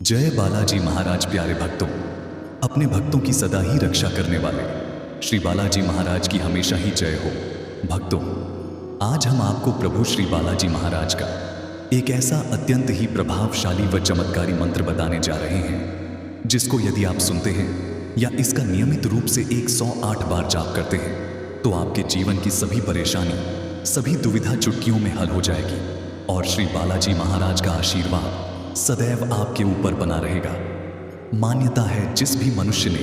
जय बालाजी महाराज। प्यारे भक्तों, अपने भक्तों की सदा ही रक्षा करने वाले श्री बालाजी महाराज की हमेशा ही जय हो। भक्तों, आज हम आपको प्रभु श्री बालाजी महाराज का एक ऐसा अत्यंत ही प्रभावशाली व चमत्कारी मंत्र बताने जा रहे हैं, जिसको यदि आप सुनते हैं या इसका नियमित रूप से 108 बार जाप करते हैं तो आपके जीवन की सभी परेशानी, सभी दुविधा चुटकियों में हल हो जाएगी और श्री बालाजी महाराज का आशीर्वाद सदैव आपके ऊपर बना रहेगा। मान्यता है, जिस भी मनुष्य ने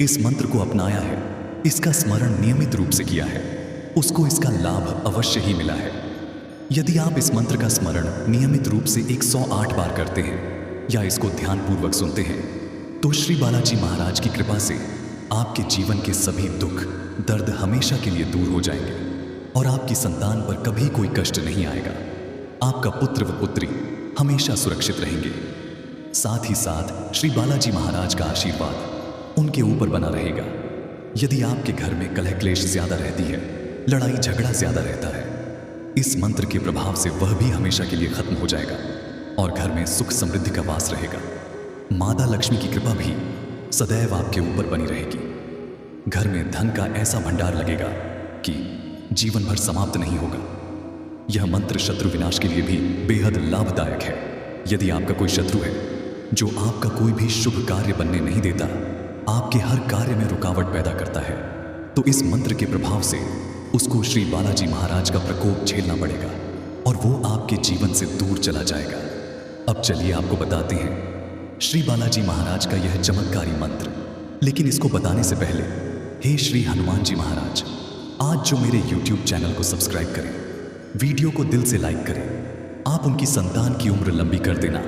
इस मंत्र को अपनाया है, इसका स्मरण नियमित रूप से किया है, उसको इसका लाभ अवश्य ही मिला है। यदि आप इस मंत्र का स्मरण नियमित रूप से 108 बार करते हैं या इसको ध्यानपूर्वक सुनते हैं तो श्री बालाजी महाराज की कृपा से आपके जीवन के सभी दुख दर्द हमेशा के लिए दूर हो जाएंगे और आपकी संतान पर कभी कोई कष्ट नहीं आएगा। आपका पुत्र व पुत्री हमेशा सुरक्षित रहेंगे। साथ ही साथ श्री बालाजी महाराज का आशीर्वाद उनके ऊपर बना रहेगा। यदि आपके घर में कलह क्लेश ज्यादा रहती है, लड़ाई झगड़ा ज्यादा रहता है, इस मंत्र के प्रभाव से वह भी हमेशा के लिए खत्म हो जाएगा और घर में सुख समृद्धि का वास रहेगा। माता लक्ष्मी की कृपा भी सदैव आपके ऊपर बनी रहेगी। घर में धन का ऐसा भंडार लगेगा कि जीवन भर समाप्त नहीं होगा। यह मंत्र शत्रु विनाश के लिए भी बेहद लाभदायक है। यदि आपका कोई शत्रु है जो आपका कोई भी शुभ कार्य बनने नहीं देता, आपके हर कार्य में रुकावट पैदा करता है, तो इस मंत्र के प्रभाव से उसको श्री बालाजी महाराज का प्रकोप झेलना पड़ेगा और वो आपके जीवन से दूर चला जाएगा। अब चलिए आपको बताते हैं श्री बालाजी महाराज का यह चमत्कारी मंत्र। लेकिन इसको बताने से पहले, हे श्री हनुमान जी महाराज, आज जो मेरे YouTube चैनल को सब्सक्राइब करें, वीडियो को दिल से लाइक करें, आप उनकी संतान की उम्र लंबी कर देना।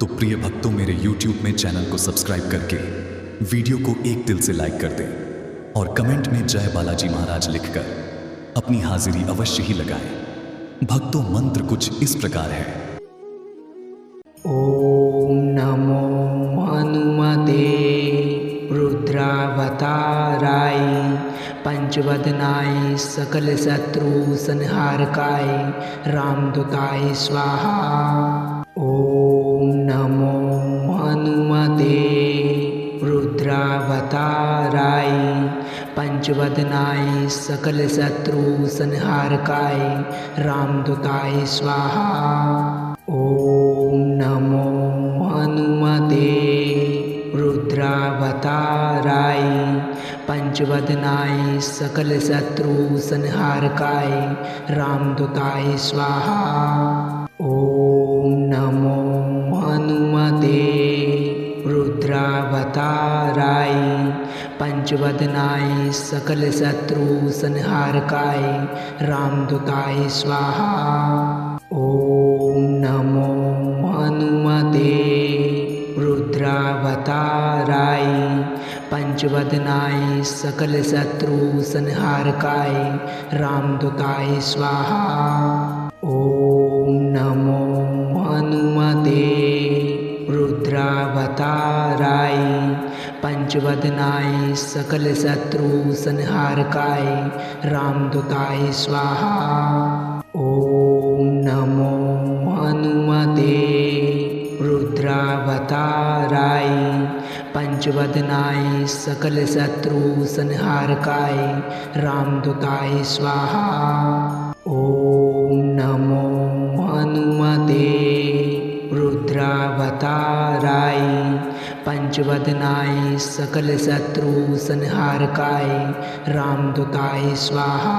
तो प्रिय भक्तों, मेरे YouTube में चैनल को सब्सक्राइब करके वीडियो को एक दिल से लाइक कर दें और कमेंट में जय बालाजी महाराज लिखकर अपनी हाजिरी अवश्य ही लगाएं। भक्तों, मंत्र कुछ इस प्रकार है। ओम नमो हनुमते रुद्रावताराय पंचवदनाय सकल शत्रु संहारकाय रामदूताय स्वाहा। ओम नमो हनुमते रुद्रावताराय पंचवदनाय सकल शत्रु संहारकाय रामदूताय स्वाहा। ओम नमो हनुमते रुद्रावताराय पंचवदनाय सकल शत्रु संहारकाय रामदूताय स्वाहा। ओम नमो हनुमते रुद्रावताराय पंचवदनाय सकल शत्रु संहारकाय रामदूताय स्वाहा। ओम नमो हनुमते रुद्रावताराय पंचवदनाय सकल शत्रु संहारकाय रामदूताय स्वाहा। ओम नमो हनुमते रुद्रावताराय पंचवदनाय सकल शत्रु संहारकाय रामदूताय स्वाहा। ओम नमो हनुमते रुद्रावताराय पंचवदनाय सकल शत्रु संहारकाय रामदूताय स्वाहा। ओम नमो हनुमते रुद्रावताराय पंचवदनाय सकल शत्रु संहारकाय रामदूताय स्वाहा।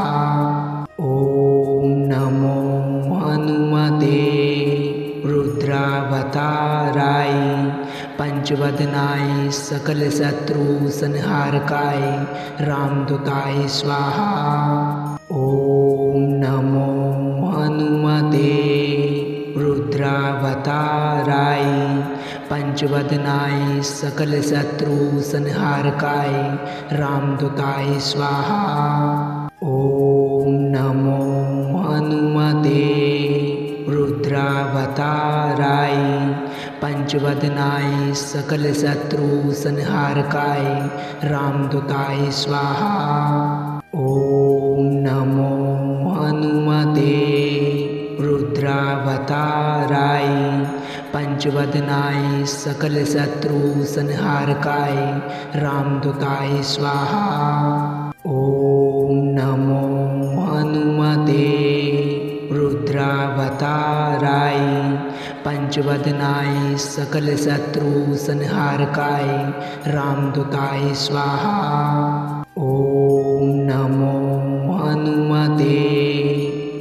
ओम नमो हनुमते रुद्रावताराय पंचवदनाय सकल शत्रु संहारकाय रामदूताय स्वाहा। ओम नमो हनुमते रुद्रावताराय पंचवदनाय सकल शत्रु संहारकाय रामदूताय स्वाहा। ओम नमो हनुमते रुद्रावताराय पंचवदनाय सकल शत्रु संहारकाय रामदूताय स्वाहा। ओम नमो हनुमते रुद्रावताराय पंचवदनाय पंचवदनाय सकल शत्रु संहारकाय रामदूताय स्वाहा। ओम नमो हनुमते रुद्रावताराय पंचवदनाय सकल शत्रु संहारकाय रामदूताय स्वाहा। ओम नमो हनुमते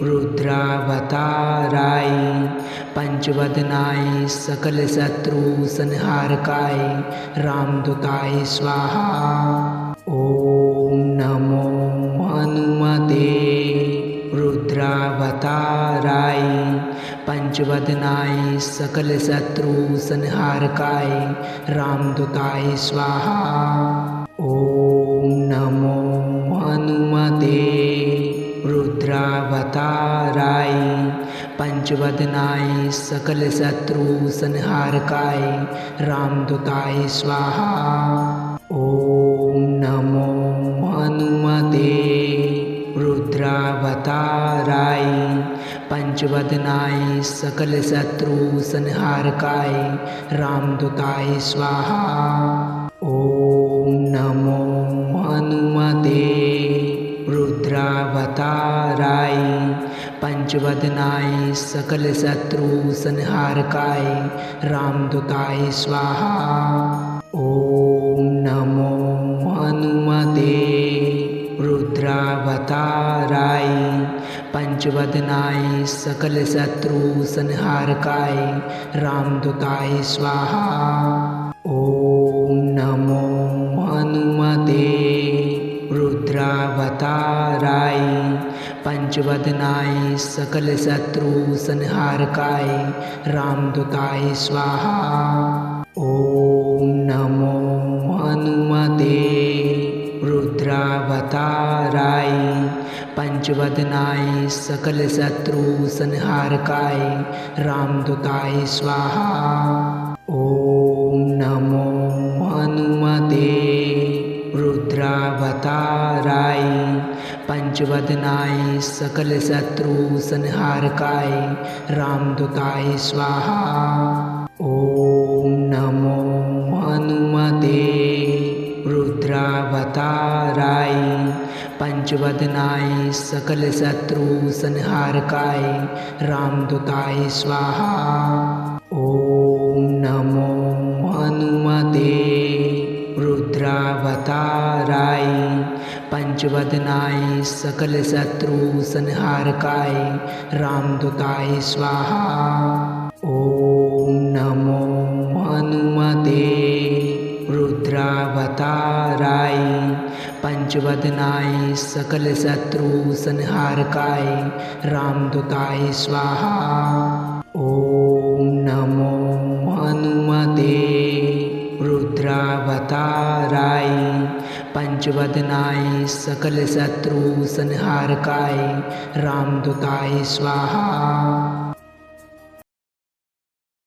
रुद्रावताराय पंचवदनाय सकल शत्रु संहारकाय रामदूताय स्वाहा। ओम नमो हनुमते रुद्रावताराय पंचवदनाय सकल शत्रु संहारकाय रामदूताय स्वाहा। ओम नमो हनुमते रुद्रावताराय पंचवदनाय सकल शत्रु संहारकाय रामदूताय स्वाहा। ओम नमो हनुमते रुद्रावताराय पंचवदनाय सकल शत्रु संहारकाय रामदूताय स्वाहा। ओम नमो हनुमते रुद्रावताराय पंचवदनाय सकल शत्रु संहारकाय रामदूताय स्वाहा। ओम नमो हनुमते रुद्रावताराय पंचवदनाय सकल शत्रु संहारकाय रामदूताय स्वाहा। ओम नमो हनुमते रुद्रावताराय पंचवदनाय सकल शत्रु संहारकाय रामदूताय स्वाहा। ओम नमो हनुमते रुद्रावताराय पंचवदनाय सकल शत्रु संहारकाय रामदूताय स्वाहा। ओम नमो हनुमते रुद्रावताराय पंचवदनाय सकल शत्रु संहारकाय रामदूताय स्वाहा। ओम नमो हनुमते रुद्रावताराय पंचवदनाय सकल शत्रु संहारकाय रामदूताय स्वाहा। ओम नमो हनुमते रुद्रावताराय पंचवदनाय सकल शत्रु संहारकाय रामदूताय स्वाहा। ओम नमो हनुमते रुद्रावताराय पंचवदनाय सकल शत्रु संहारकाय रामदूताय स्वाहा। ओम नमो हनुमते रुद्रावताराय पंचवदनाय सकल शत्रु संहारकाय रामदूताय स्वाहा।